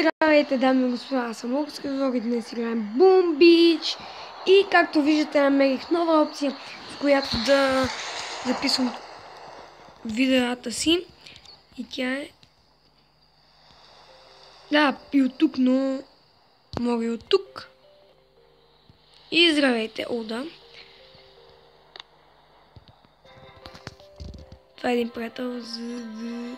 Здравейте, дами и господа, аз съм Окскар и днес играем Boom Beach. И както виждате, намерих нова опция, с която да записвам видеята си. И тя е... Да, и от тук, но мога и от тук. И здравейте, да. Това е един приятел за...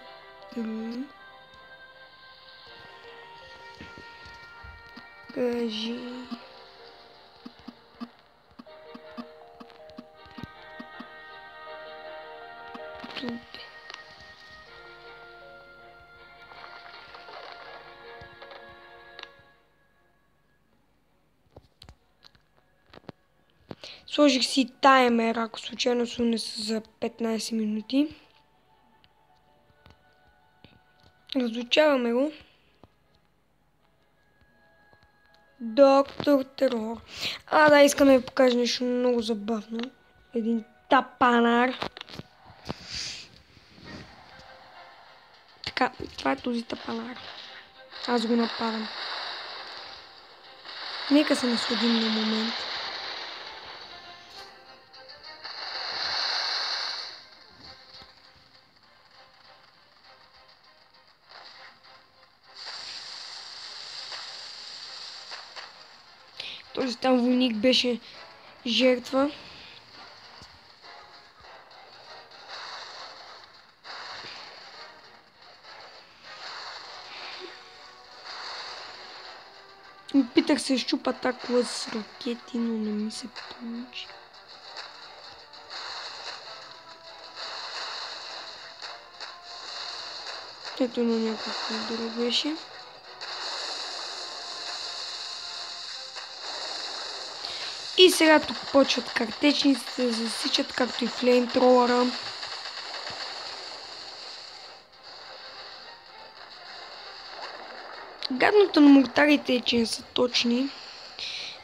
Кажи... Сложих си таймер, ако случайно се унеса за 15 минути. Разучаваме го. Доктор Терор. Да, искам да ви покажа нещо много забавно. Един тапанар. Така, това е този тапанар. Аз го нападам. Нека се насладим на момент. Този там войник беше жертва. Опитах се щупа такова с ракети, но не ми се получи. Ето на някакво друго беше. И сега тук почват картечниците да засичат, както и флеймтролъра. Гадното на мортарите е, че не са точни.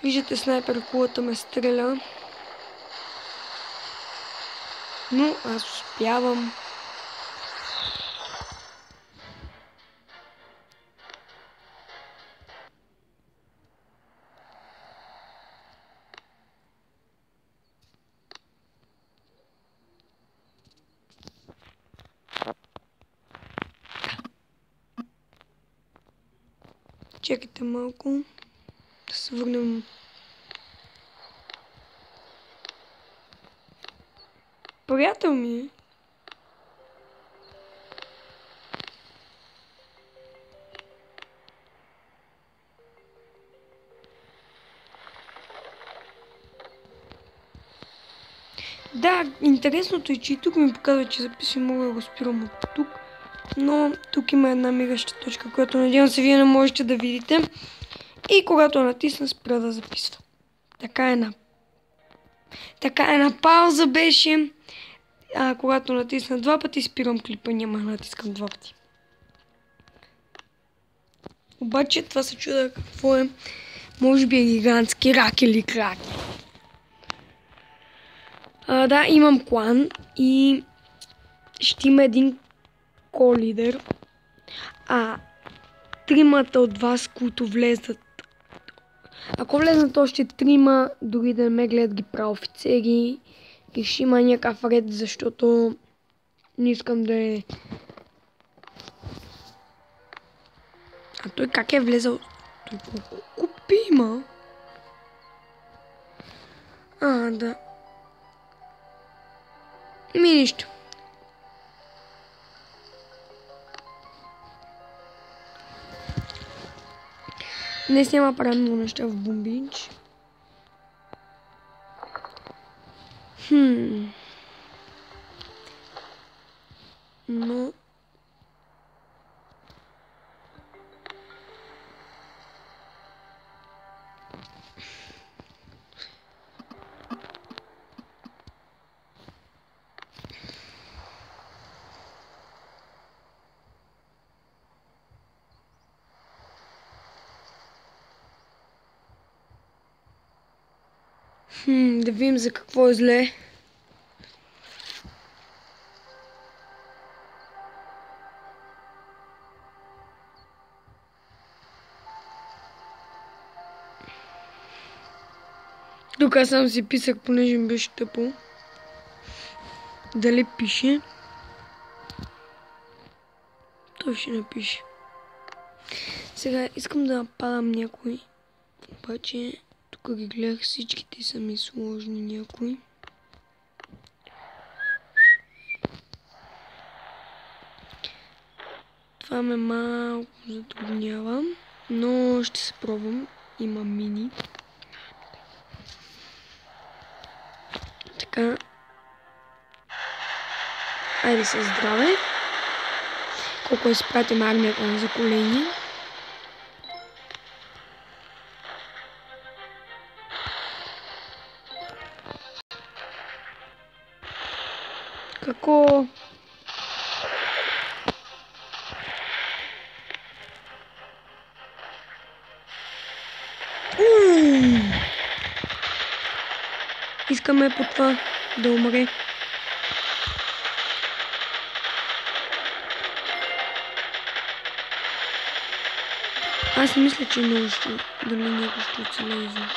Виждате, снайпер кулата ме стреля. Но аз успявам. Чекайте малко. Да се върнем. Приятел ми е. Да, интересното е, че и тук ми показва, че записи мога да го спирам от тук. Но тук има една мигаща точка, която надявам се вие не можете да видите. И когато натисна, спира да записва. Така една пауза беше. Когато натисна два пъти, спирам клипа, няма да натискам два пъти. Обаче това се чуда какво е. Може би е гигантски рак или краки. Да, имам клан и ще има един колидер. Тримата от вас, които влезат. Ако влезнат още трима, дори да не ме гледат, ги правя офицери. И ще има някакъв ред, защото не искам да е... той как е влезал? Той колко купи има? Да. Нищо. Днес няма правим много неща в Boom Beach. Но... да видим за какво е зле. Тук аз сам си писах, понеже ми беше тъпо. Дали пише? Той ще напише. Сега искам да нападам някой. Обаче тук ги гледах, всичките са ми сложни някои. Това ме малко затруднява, но ще се пробвам. Има мини. Така. Айде се здраве. Колко изпратим армията на заколение. Како? Искаме по това да умре. Аз не мисля, че много ще... Дали някой ще оцелее за...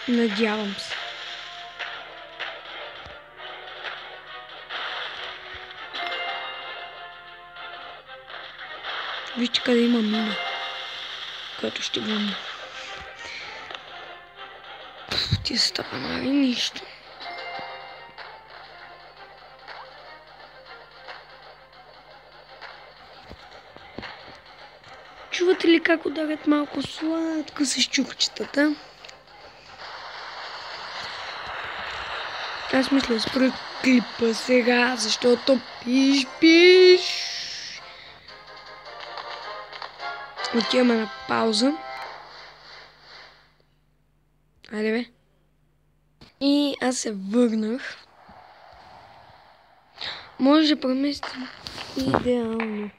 Надявам се. Вижте къде има мина, която ще върна. Ти стъпанари нищо. Чувате ли как ударят малко сладко с чукчетата? Аз мисля да спра клипа сега, защото пиш. Отиваме на пауза. Айде бе. И аз се върнах. Може да преместим идеално.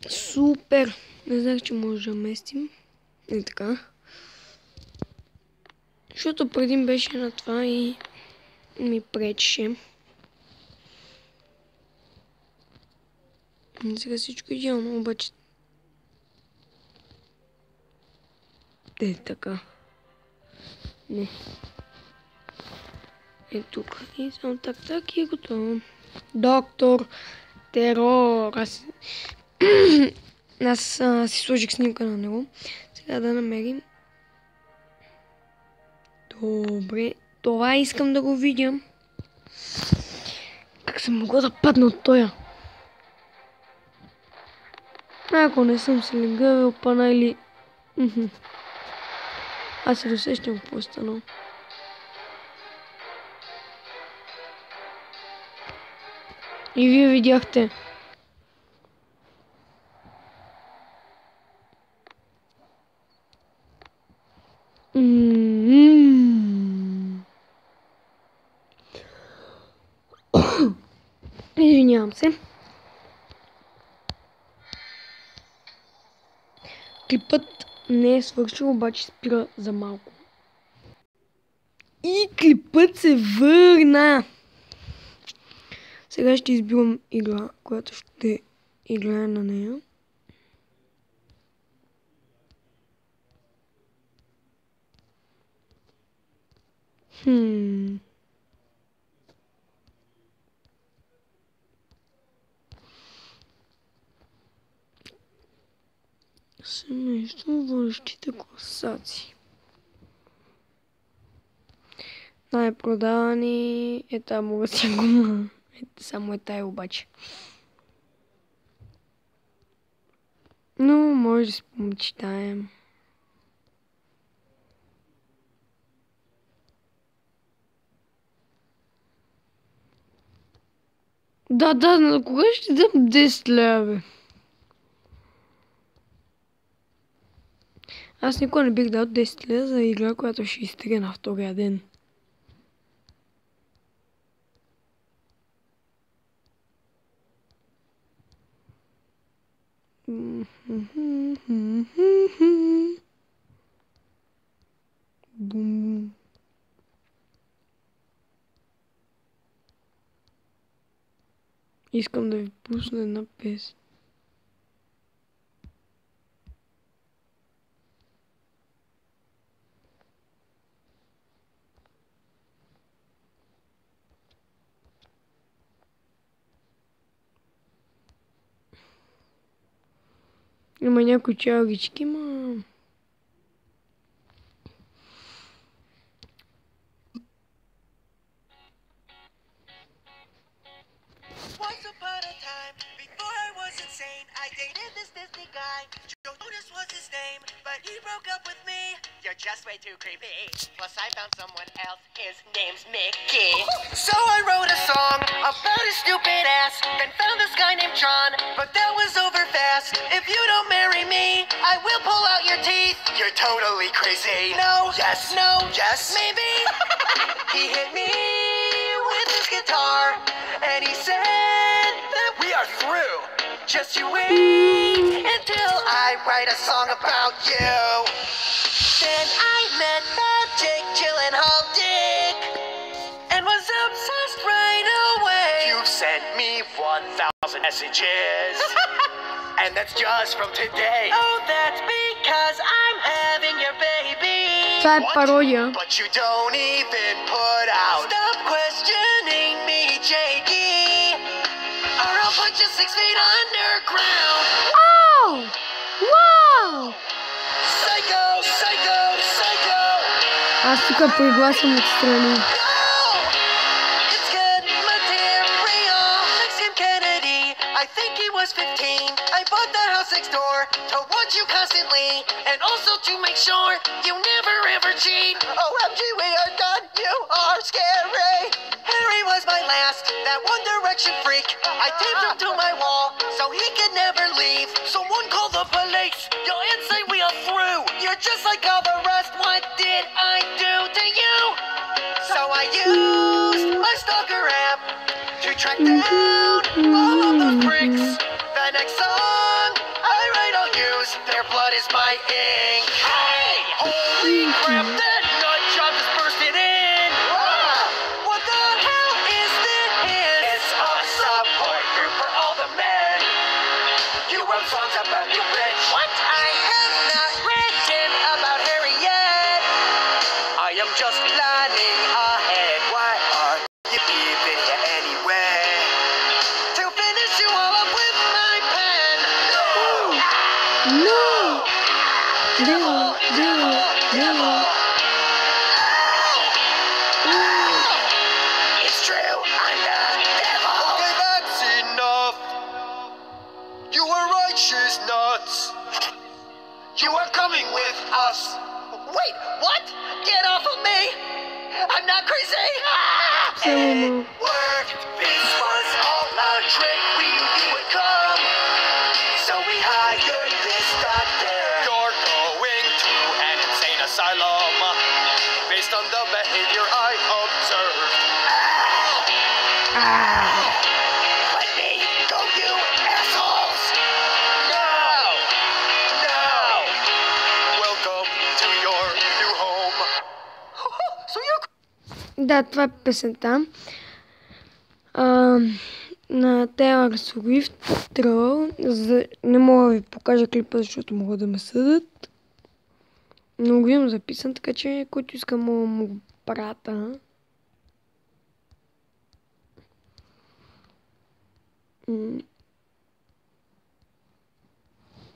Супер! Не знах, че може да местим. И така. Защото преди беше на това и ми пречеше. Сега всичко идеално, обаче... така. Не. Е тук. И само так и е готово. Доктор Терор. Аз си сложих снимка на него. Сега да намерим. Добре. Това искам да го видя. Как съм могла да падна от тоя? Ако не съм се легавил, пана или... Аз се досещам какво е станало. И вие видяхте. Извинявам се. Клипът не е свършил, обаче спира за малко. И клипът се върна. Сега ще избирам игра, която ще играя на нея. Семейство водещите класаци. Най-продавани е тази мога си гума. Само е тая обаче. Но може да си помечтаем. Да, на кога ще дам 10 лева? Аз никога не бих дал 10 лева за игра, която ще изтрига на втория ден. Бум. Искам да ви пусна една песен. Има някои чалгички, ма... Once upon a time, before I was insane, I dated this Disney guy. Jonas was his name, but he broke up with me. You're just way too creepy. Plus, I found someone else. His name's Mickey. So I wrote a song about his stupid ass. Then found this guy named John, but that was over fast. If you don't marry me, I will pull out your teeth. You're totally crazy. No. Yes. No. Yes. Maybe. He hit me with his guitar, and he said that we are through. Just you wait until I write a song about you. Then I met that Jake Gyllenhaal dick and was obsessed right away. You've sent me 1,000 messages, and that's just from today. Oh, that's because I'm having your baby. Това е пародия. But you don't even put out. Stop questioning me, Jakey, or I'll put you 6 feet underground. Ау! Вау! Psycho, psycho, psycho. Аз тук пригласям отстрани. No! It's good material. Maxim Kennedy, I think he was 15. I bought the house next door to watch you constantly, and also to make sure you never ever cheat. OMG, we are done. You are scary. Harry was my last, that One Direction freak. I taped him to my wall so he could never leave. Someone call the police. You'll say we are through. You're just like all the rest. What did I do to you? So I used my stalker app to track down all of those pricks. The next song I write, I'll use their blood is my ink. Hey! Holy crap, that nut job just bursted in! What the hell is this? It's a support group for all the men. You wrote songs about you, bitch. What? I have not written about Harry yet. I am just planning ahead. Why are you leaving here anyway? To finish you all up with my pen. No! Devil, devil, devil. It's true, I'm the devil. Okay, that's enough. You were right, she's nuts. You are coming with us. Wait, what? Get off of me! I'm not crazy! It worked. This was all a trick. We knew you would come, so we hired this doctor. You're going to an insane asylum based on the behavior I observed. Let me go, you assholes! No! No! Welcome to your new home. So you're... Да, това е песента. На Taylor Swift Troll. Не мога да ви покажа клипа, защото могат да ме съдат. Но го имам записан, така че който иска мога му го прата.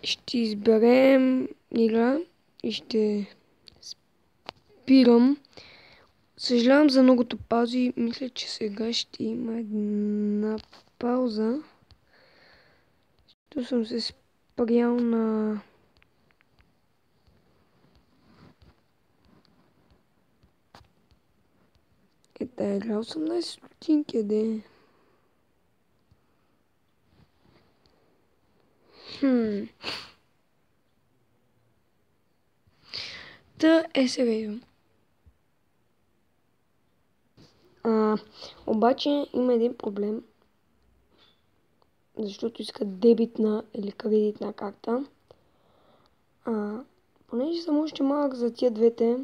Ще изберем игра и ще спирам. Съжалявам за многото паузи. Мисля, че сега ще има една пауза. Защото съм се спрял на... Тая игра 18 стотинки, де. Та е сериозно. Обаче има един проблем. Защото искат дебитна или кредитна карта. Понеже съм още малък за тия двете,